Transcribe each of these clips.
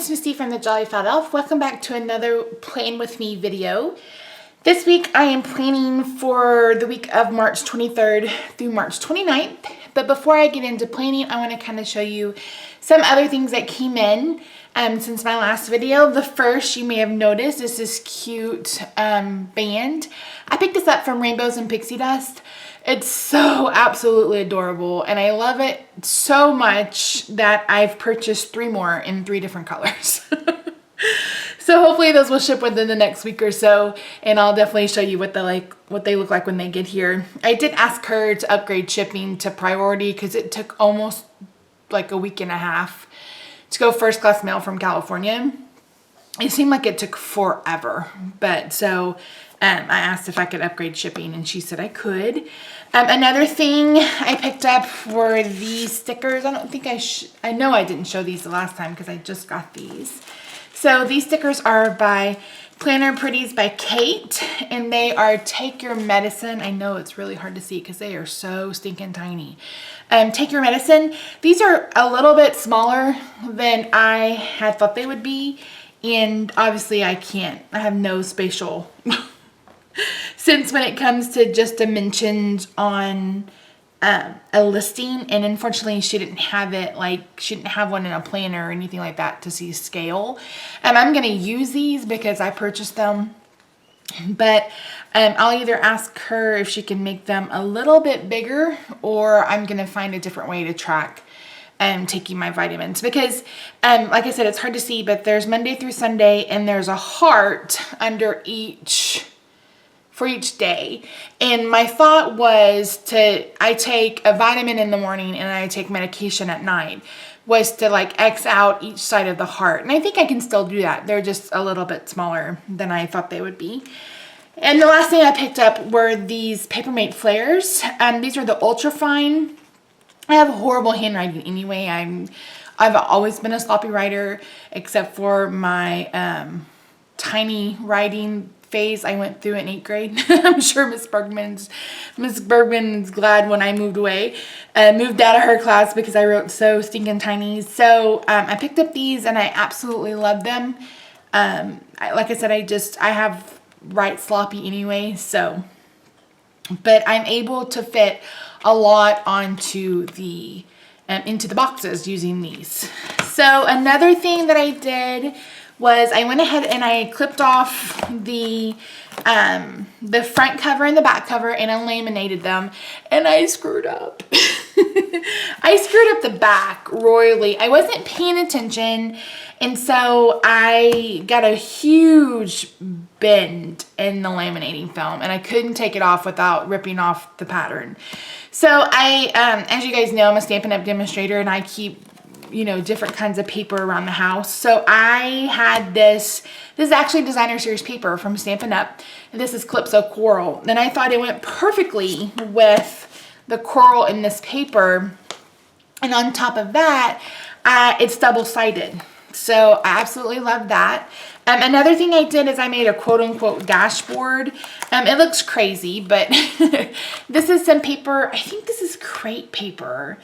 it's Misty from the Jolly Fat Elf. Welcome back to another Plan With Me video. This week I am planning for the week of March 23rd through March 29th. But before I get into planning, I want to kind of show you some other things that came in since my last video. The first, you may have noticed, is this cute band. I picked this up from Rainbows and Pixie Dust. It's so absolutely adorable, and I love it so much that I've purchased 3 more in 3 different colors. So hopefully those will ship within the next week or so, and I'll definitely show you what they look like when they get here. I did ask her to upgrade shipping to priority because it took almost like a week and a half to go first class mail from California. It seemed like it took forever, but so I asked if I could upgrade shipping, and she said I could. Another thing I picked up were these stickers. I don't think I know I didn't show these the last time because I just got these. So these stickers are by Planner Pretties by Kate, and they are Take Your Medicine. I know it's really hard to see because they are so stinking tiny. Take Your Medicine. These are a little bit smaller than I had thought they would be, and obviously I have no spatial sense when it comes to just dimensions on a listing, and unfortunately she didn't have it, she didn't have one in a planner or anything like that to see scale. I'm going to use these because I purchased them, but I'll either ask her if she can make them a little bit bigger, or I'm going to find a different way to track taking my vitamins, because like I said, it's hard to see, but there's Monday through Sunday, and there's a heart under for each day. And my thought was I take a vitamin in the morning and I take medication at night, was to X out each side of the heart. And I think I can still do that. They're just a little bit smaller than I thought they would be. And the last thing I picked up were these Papermate flares. These are the ultra fine. I have horrible handwriting anyway. I've always been a sloppy writer, except for my tiny writing phase I went through in 8th grade. I'm sure Miss Bergman's glad when I moved away, moved out of her class because I wrote so stinking tiny. So I picked up these and I absolutely love them. Like I said, I have write sloppy anyway, so, but I'm able to fit a lot onto the into the boxes using these. So another thing that I did was I went ahead and I clipped off the front cover and the back cover, and I laminated them, and I screwed up. I screwed up the back royally. I wasn't paying attention, and so I got a huge bend in the laminating film, and I couldn't take it off without ripping off the pattern. So as you guys know, I'm a Stampin' Up! Demonstrator, and I keep different kinds of paper around the house. So I had this is actually Designer Series paper from Stampin' Up! And this is Calypso Coral. And I thought it went perfectly with the coral in this paper. And on top of that, it's double-sided. So I absolutely love that. Another thing I did is I made a quote-unquote dashboard. It looks crazy, but this is some paper. I think this is crate paper.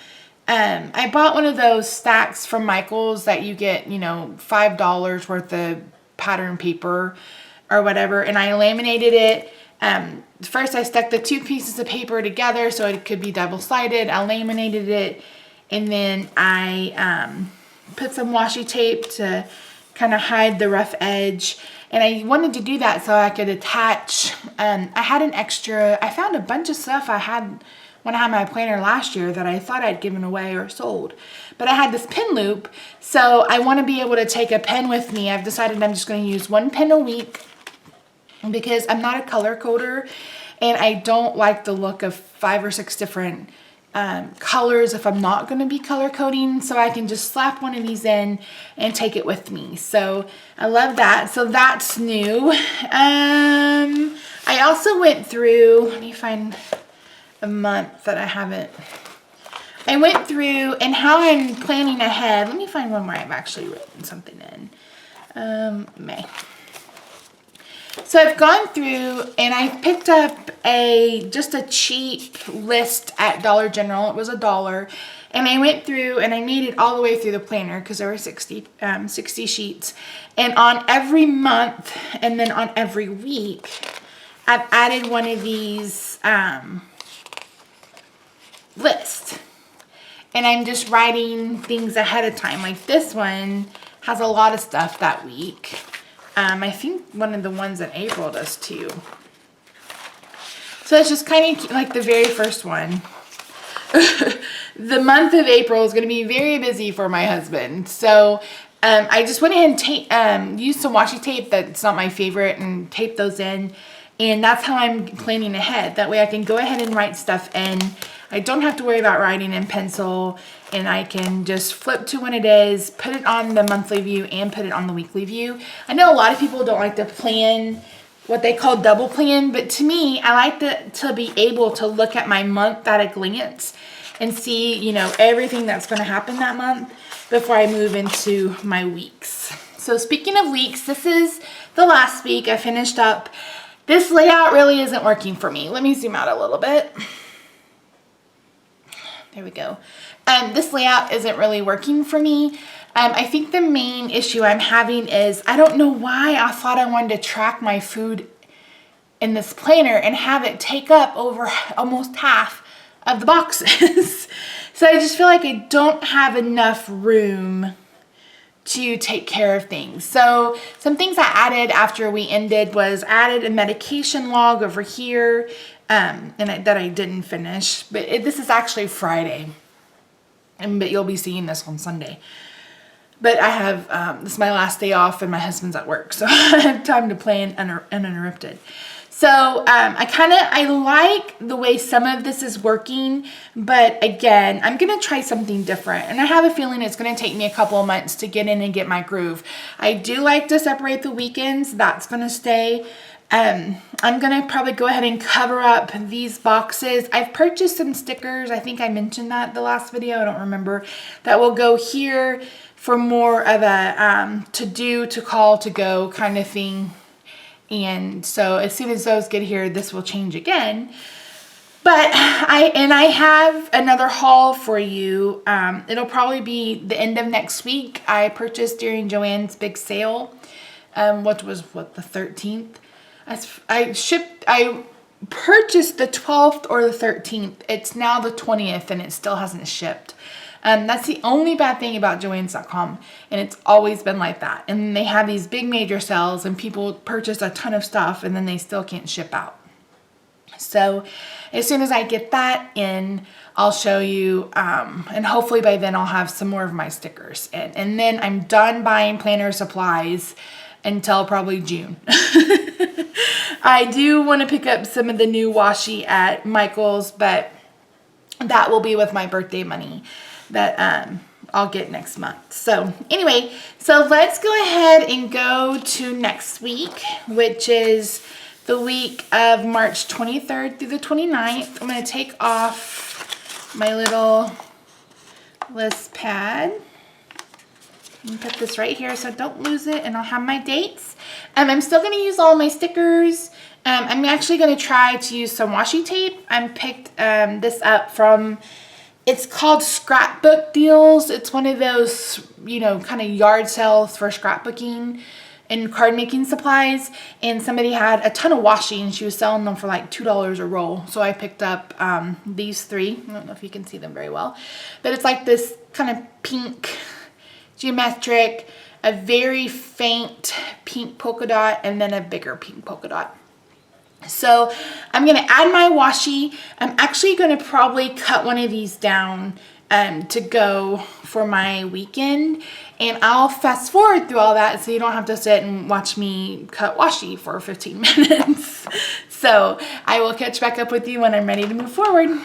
I bought one of those stacks from Michael's that you get, $5 worth of pattern paper or whatever, and I laminated it. First I stuck the 2 pieces of paper together so it could be double-sided. I laminated it, and then I put some washi tape to kind of hide the rough edge. And I wanted to do that so I could attach, I found a bunch of stuff I had when I had my planner last year that I thought I'd given away or sold. But I had this pen loop, so I want to be able to take a pen with me. I've decided I'm just going to use 1 pen a week because I'm not a color coder, and I don't like the look of 5 or 6 different colors if I'm not going to be color coding. So I can just slap one of these in and take it with me. So I love that. So that's new. I also went through, let me find a month that I haven't. I went through, and how I'm planning ahead. Let me find one where I've actually written something in. May. So I've gone through and I picked up just a cheap list at Dollar General. It was $1. And I went through and I made it all the way through the planner because there were 60 sheets. And on every month and then on every week, I've added one of these lists. And I'm just writing things ahead of time. Like this one has a lot of stuff that week. I think one of the ones in April does too. So it's just kind of like the very first one. The month of April is going to be very busy for my husband. So I just went ahead and used some washi tape that's not my favorite and taped those in. And that's how I'm planning ahead. That way I can go ahead and write stuff in. I don't have to worry about writing in pencil, and I can just flip to when it is, put it on the monthly view and put it on the weekly view. I know a lot of people don't like to plan what they call double plan, but to me, I like to be able to look at my month at a glance and see, you know, everything that's going to happen that month before I move into my weeks. So speaking of weeks, this is the last week. I finished up. This layout really isn't working for me. Let me zoom out a little bit. There we go. This layout isn't really working for me. I think the main issue I'm having is I don't know why I thought I wanted to track my food in this planner and have it take up over almost half of the boxes. So I just feel like I don't have enough room to take care of things. So some things I added after we ended was added a medication log over here that I didn't finish, but this is actually Friday, but you'll be seeing this on Sunday. But I have, this is my last day off and my husband's at work, so I have time to play uninterrupted. So I like the way some of this is working, but again, I'm going to try something different. And I have a feeling it's going to take me a couple of months to get in and get my groove. I do like to separate the weekends. That's going to stay. I'm going to probably go ahead and cover up these boxes. I've purchased some stickers. I think I mentioned that the last video. I don't remember. That will go here for more of a to do, to call, to go kind of thing. And so as soon as those get here, this will change again. But I have another haul for you. It'll probably be the end of next week. I purchased during Joann's big sale, which was the 13th. I purchased the 12th or the 13th. It's now the 20th and it still hasn't shipped. That's the only bad thing about Joann's.com, and it's always been like that. And they have these big major sales and people purchase a ton of stuff and then they still can't ship out. So as soon as I get that in, I'll show you, and hopefully by then I'll have some more of my stickers. And then I'm done buying planner supplies until probably June. I do want to pick up some of the new washi at Michael's, but that will be with my birthday money that I'll get next month. So anyway, so let's go ahead and go to next week, which is the week of March 23rd through the 29th. I'm going to take off my little list pad and put this right here so I don't lose it, and I'll have my dates. I'm still going to use all my stickers. I'm actually going to try to use some washi tape. I picked this up from, it's called Scrapbook Deals. It's one of those, you know, kind of yard sales for scrapbooking and card making supplies. And somebody had a ton of washi and she was selling them for like $2 a roll. So I picked up these three. I don't know if you can see them very well, but it's like this kind of pink geometric, a very faint pink polka dot, and then a bigger pink polka dot. So I'm going to add my washi. I'm actually going to probably cut one of these down to go for my weekend, and I'll fast forward through all that so you don't have to sit and watch me cut washi for 15 minutes. So I will catch back up with you when I'm ready to move forward.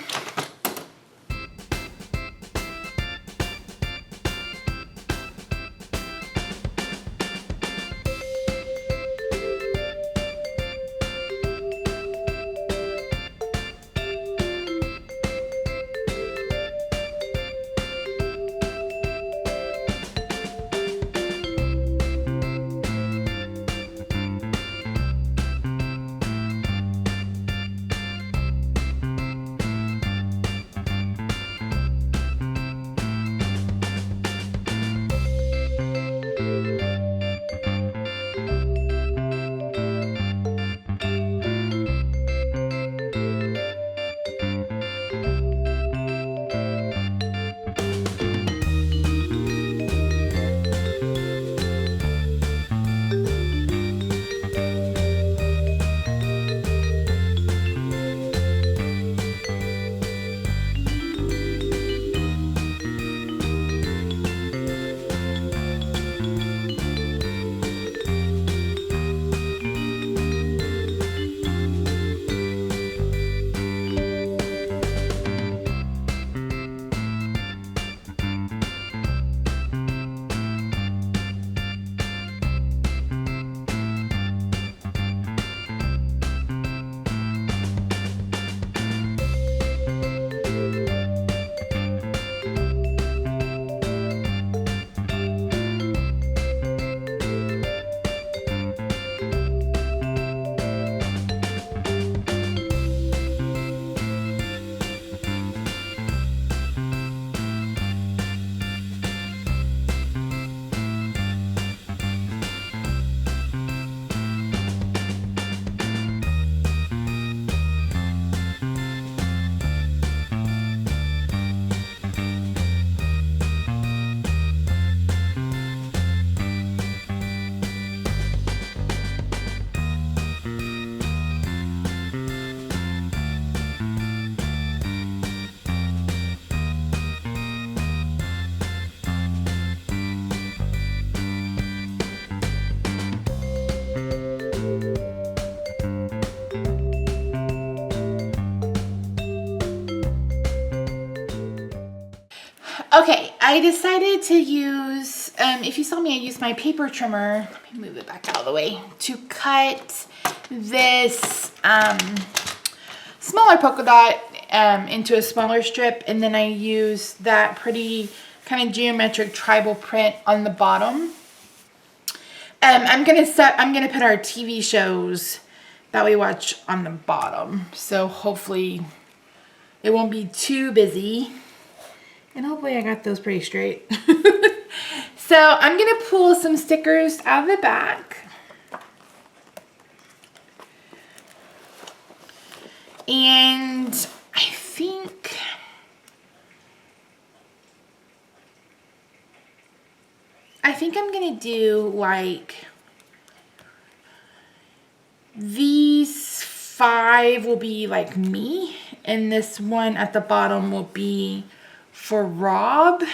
Okay, I decided to use, if you saw me, I used my paper trimmer, let me move it back out of the way, to cut this smaller polka dot into a smaller strip, and then I used that pretty kind of geometric tribal print on the bottom. I'm gonna put our TV shows that we watch on the bottom, so hopefully it won't be too busy. And hopefully I got those pretty straight. So I'm gonna pull some stickers out of the back. And I think I'm gonna do like these 5 will be like me, and this one at the bottom will be for Rob.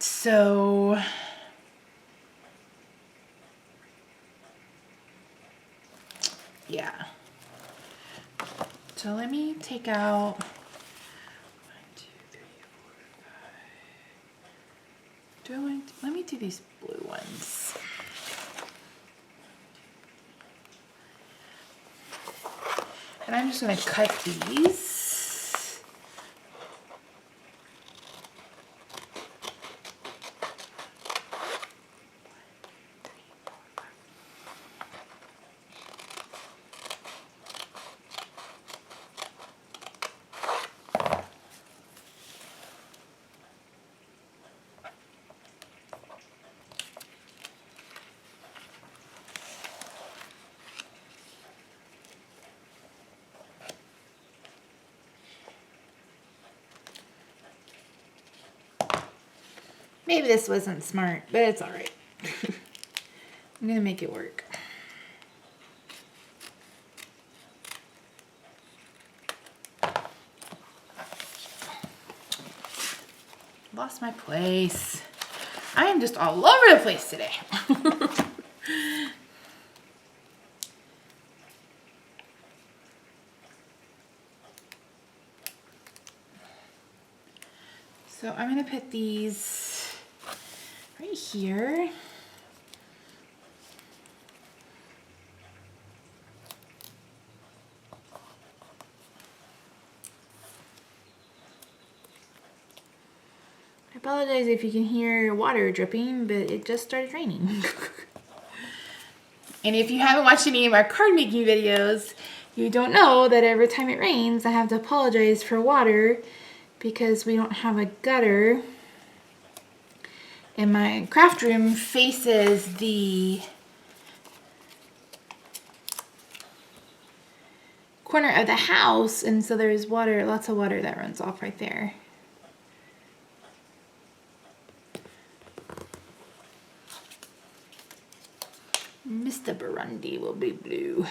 So yeah. So let me take out 1, 2, 3, 4, 5. Let me do these blue ones. And I'm just gonna cut these. Maybe this wasn't smart, but it's all right. I'm gonna make it work. Lost my place. I am just all over the place today. So I'm gonna put these right here. I apologize if you can hear water dripping, but it just started raining. And if you haven't watched any of our card making videos, you don't know that every time it rains, I have to apologize for water because we don't have a gutter. And my craft room faces the corner of the house, and so there's water, lots of water that runs off right there. Mr. Burundi will be blue.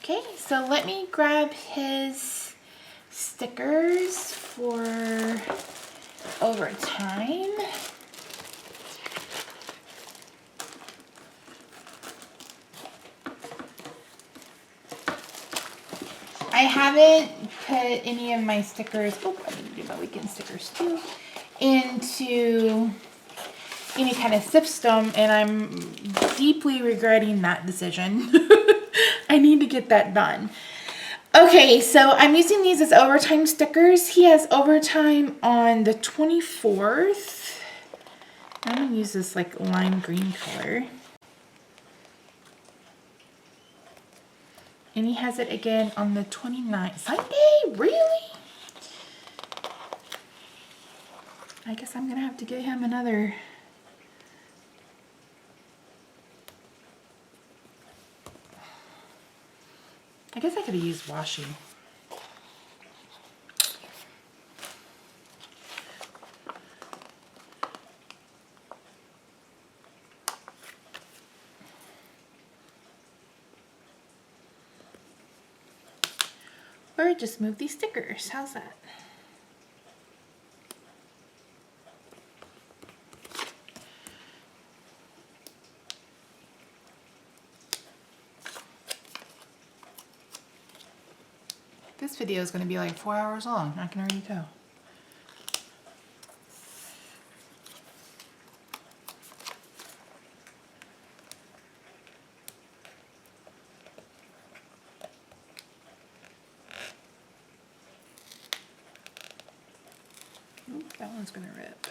Okay, so let me grab his stickers for overtime. I haven't put any of my stickers, oh, I need to do my weekend stickers too, into any kind of system, and I'm deeply regretting that decision. I need to get that done. Okay, so I'm using these as overtime stickers. He has overtime on the 24th. I'm gonna use this like lime green color. And he has it again on the 29th. Sunday? Really? I guess I'm gonna have to get him another. I guess I could have used washi. Or just move these stickers. How's that? This video is going to be like 4 hours long. I can already tell. Oop, that one's going to rip.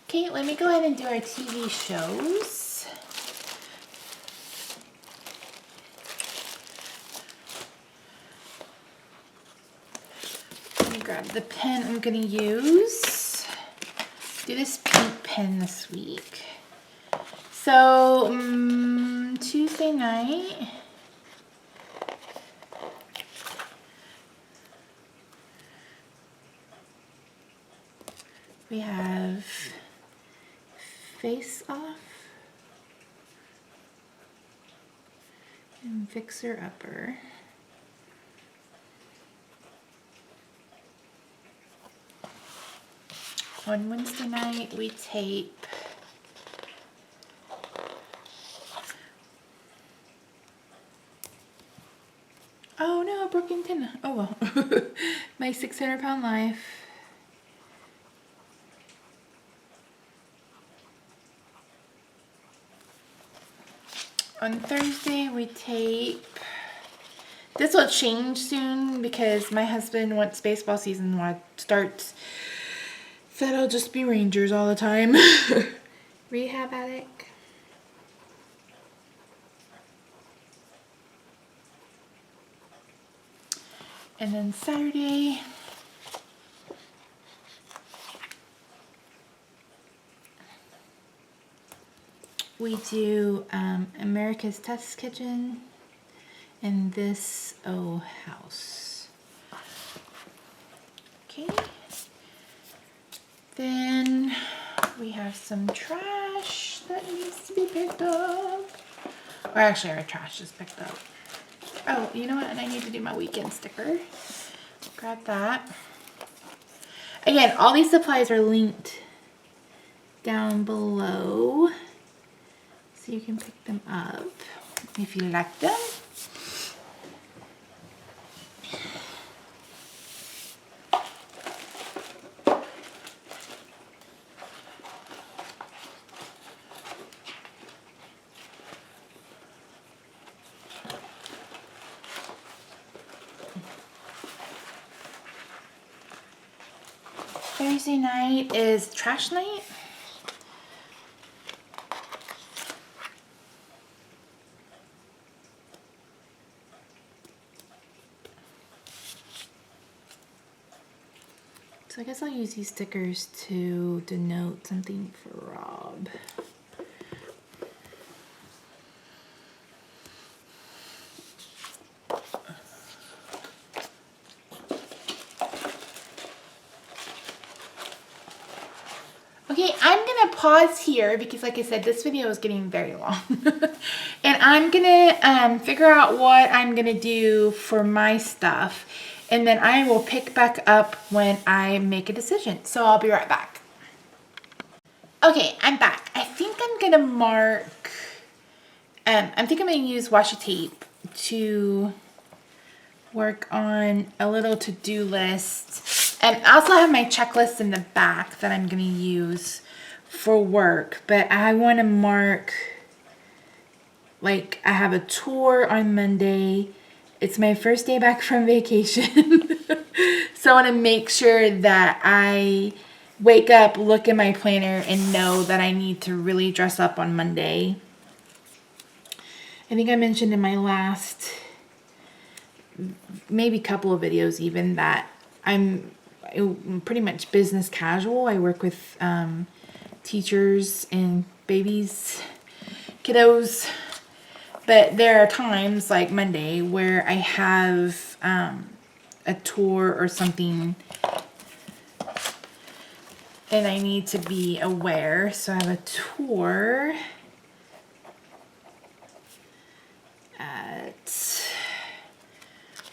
Okay, let me go ahead and do our TV shows. Let me grab the pen I'm going to use. Do this pink pen this week. So, Tuesday night, we have Face Off and Fixer Upper. On Wednesday night, we tape oh no, broken antenna. Oh well. My 600-pound life. On Thursday, we tape. This will change soon because my husband, once baseball season starts, said it'll just be Rangers all the time. Rehab Addict. And then Saturday, we do America's Test Kitchen and This Oh House. Okay. Then we have some trash that needs to be picked up. Or actually our trash is picked up. Oh, you know what? And I need to do my weekend sticker. Grab that. Again, all these supplies are linked down below, so you can pick them up if you like them. Thursday night is trash night. So I guess I'll use these stickers to denote something for Rob. Okay, I'm gonna pause here because like I said, this video is getting very long. And I'm gonna figure out what I'm gonna do for my stuff. And then I will pick back up when I make a decision. So I'll be right back. Okay, I'm back. I think I'm gonna mark, I think I'm gonna use washi tape to work on a little to-do list. And I also have my checklist in the back that I'm gonna use for work, but I wanna mark, like I have a tour on Monday. It's my first day back from vacation. So I wanna make sure that I wake up, look at my planner, and know that I need to really dress up on Monday. I think I mentioned in my last, maybe couple of videos even, that I'm pretty much business casual. I work with teachers and babies, kiddos, but there are times like Monday where I have a tour or something and I need to be aware. So I have a tour at,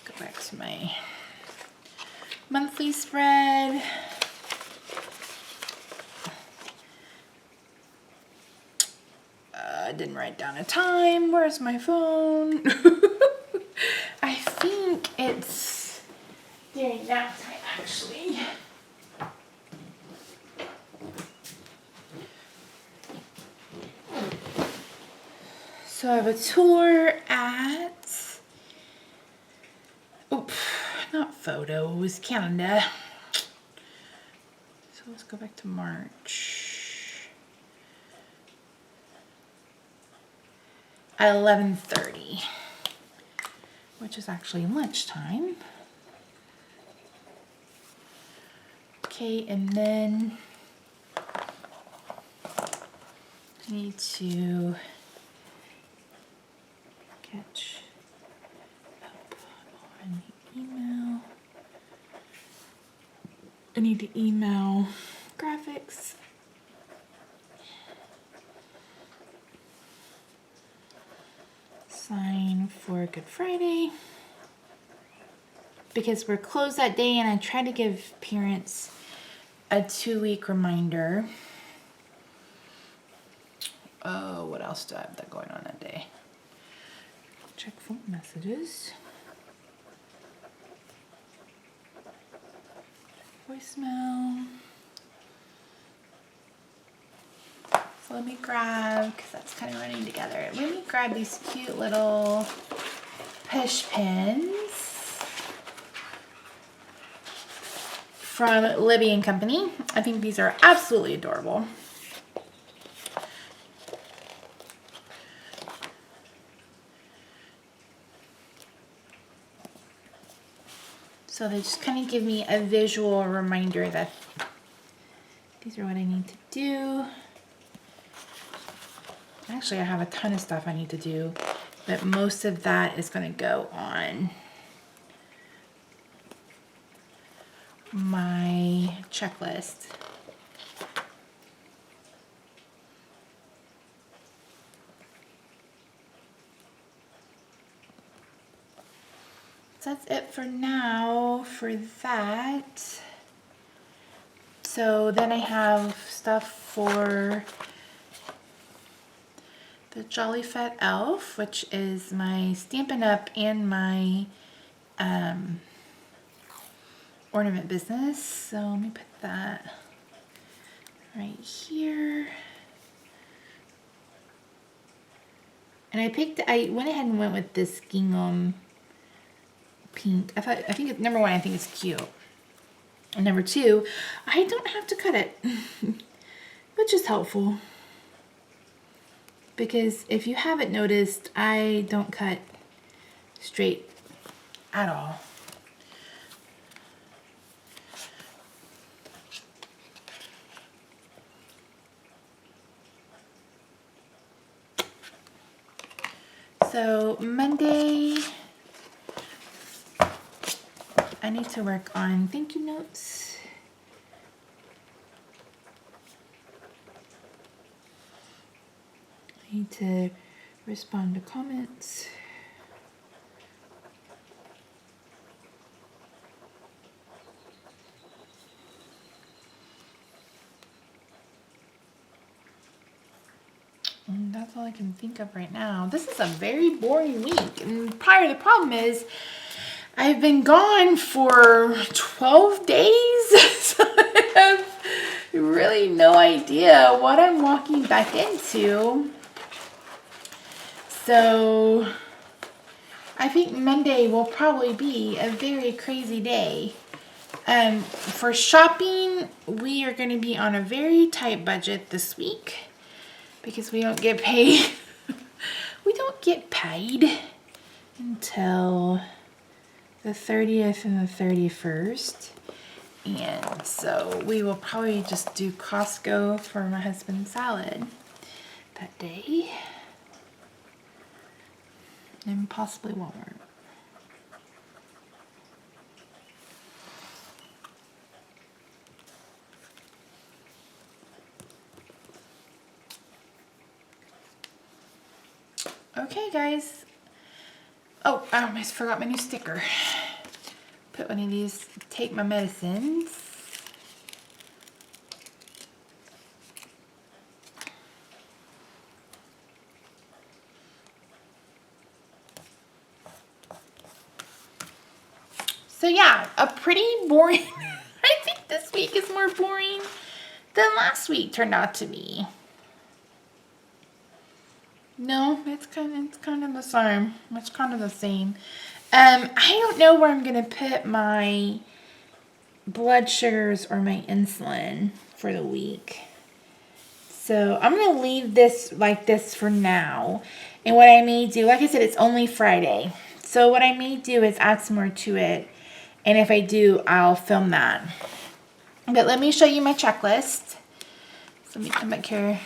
go back to my monthly spread. didn't write down a time. Where's my phone? I think it's during nap time, actually. So I have a tour at, not photos, Canada. So let's go back to March. At 11:30, which is actually lunchtime. Okay, and then I need to catch up on the email. I need to email graphics. Sign for Good Friday. Because we're closed that day, and I try to give parents a 2-week reminder. Oh, what else do I have that going on that day? Check phone messages. Voicemail. So let me grab, because that's kind of running together. Let me grab these cute little push pins from Libby and Company. I think these are absolutely adorable. So they just kind of give me a visual reminder that these are what I need to do. Actually, I have a ton of stuff I need to do, but most of that is going to go on my checklist. So that's it for now for that. So then I have stuff for the Jolly Fat Elf, which is my Stampin' Up! And my ornament business. So let me put that right here. And I went ahead and went with this gingham pink. I think number one, I think it's cute. And number two, I don't have to cut it, which is helpful. Because if you haven't noticed, I don't cut straight at all. So Monday, I need to work on thank you notes. I need to respond to comments. And that's all I can think of right now. This is a very boring week. And the problem is I've been gone for 12 days. So I have really no idea what I'm walking back into. So I think Monday will probably be a very crazy day. For shopping, we are going to be on a very tight budget this week because we don't get paid. We don't get paid until the 30th and the 31st. And so we will probably just do Costco for my husband's salad that day. And possibly Walmart. Okay, guys. Oh, I almost forgot my new sticker. Put one of these, take my medicines. So yeah, a pretty boring, I think this week is more boring than last week turned out to be. No, it's kind of the same. It's kind of the same. I don't know where I'm gonna put my blood sugars or my insulin for the week. So I'm gonna leave this like this for now. And what I may do, like I said, it's only Friday. So what I may do is add some more to it. And if I do, I'll film that. But let me show you my checklist. So let me come back here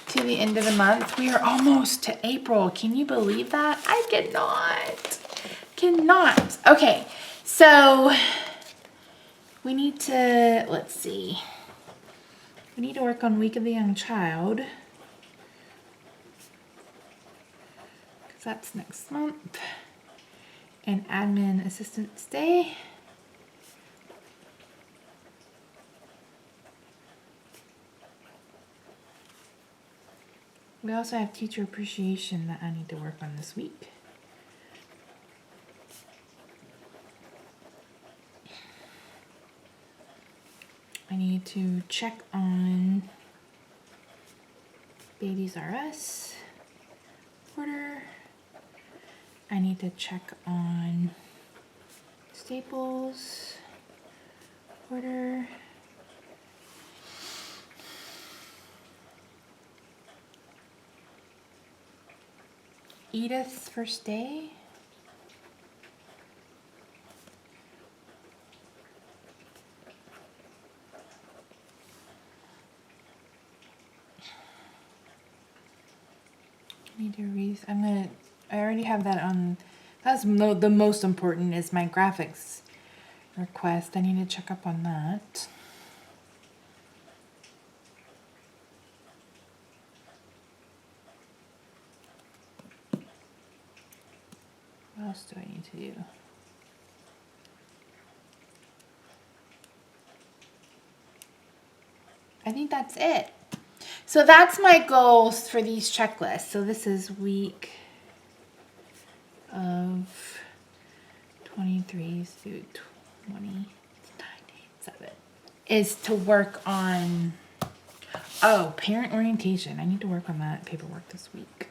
to the end of the month. We are almost to April. Can you believe that? I cannot. Okay, so we need to, let's see. We need to work on Week of the Young Child. Because that's next month. And Admin Assistance Day. We also have Teacher Appreciation that I need to work on this week. I need to check on Babies R Us order. I need to check on Staples order. Edith's first day. Need to read. I already have that on. That's the most important is my graphics request. I need to check up on that. What else do I need to do? I think that's it. So that's my goals for these checklists. So this is week of 23 through 29, 7. Is to work on, parent orientation. I need to work on that paperwork this week.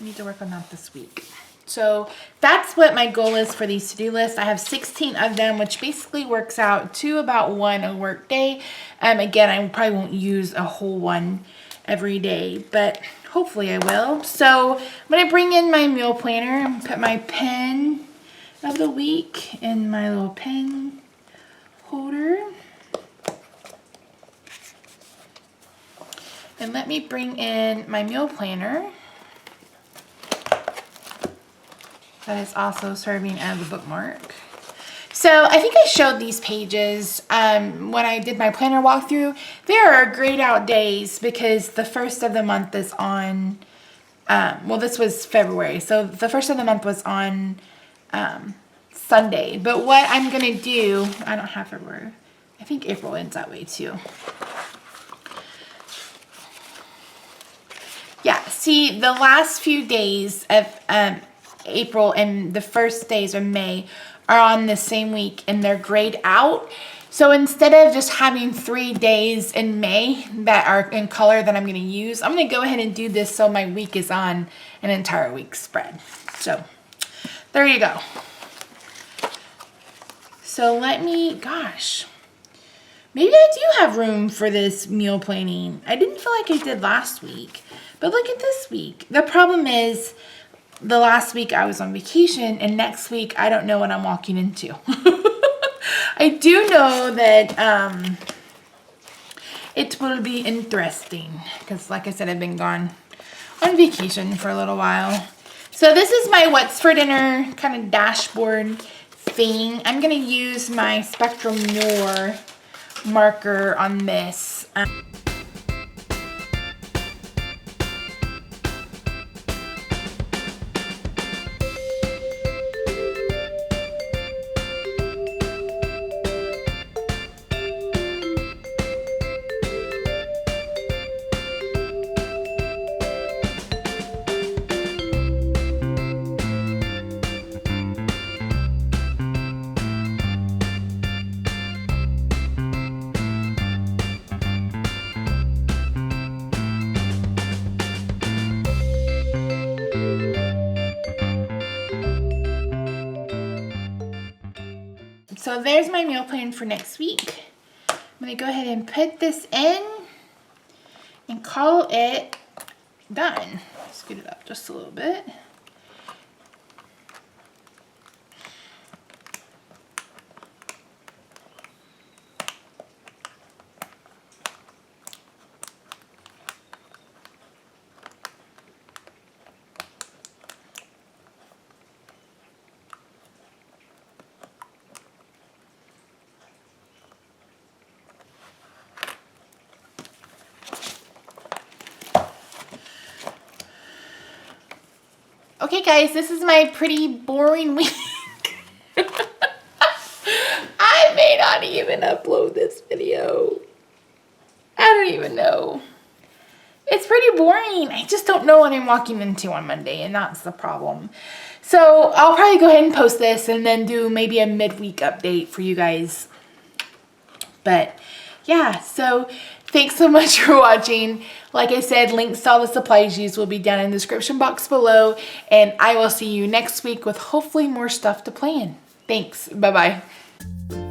I need to work on that this week. So that's what my goal is for these to-do lists. I have 16 of them, which basically works out to about one a work day. Again, I probably won't use a whole one every day, but hopefully I will. So I'm gonna bring in my meal planner and put my pen of the week in my little pen holder. And let me bring in my meal planner. That is also serving as a bookmark. So I think I showed these pages when I did my planner walkthrough. There are grayed out days because the first of the month is on, well, this was February. So the first of the month was on Sunday. But what I'm going to do, I don't have February. I think April ends that way too. Yeah, see, the last few days of April and the first days of May are on the same week and they're grayed out. So instead of just having 3 days in May that are in color that I'm going to use, I'm going to go ahead and do this so my week is on an entire week spread. So there you go. So let me, gosh, maybe I do have room for this meal planning. I didn't feel like I did last week, but look at this week. The problem is, the last week I was on vacation, and next week I don't know what I'm walking into. I do know that it will be interesting because, like I said, I've been gone on vacation for a little while. So this is my what's for dinner kind of dashboard thing. I'm going to use my Spectrum Noir marker on this. so there's my meal plan for next week. I'm gonna go ahead and put this in and call it done. Let's get it up just a little bit. Okay guys, this is my pretty boring week. I may not even upload this video. I don't even know. It's pretty boring. I just don't know what I'm walking into on Monday, and that's the problem. So I'll probably go ahead and post this and then do maybe a midweek update for you guys. But yeah, so thanks so much for watching. Like I said, links to all the supplies used will be down in the description box below. And I will see you next week with hopefully more stuff to plan. Thanks. Bye-bye.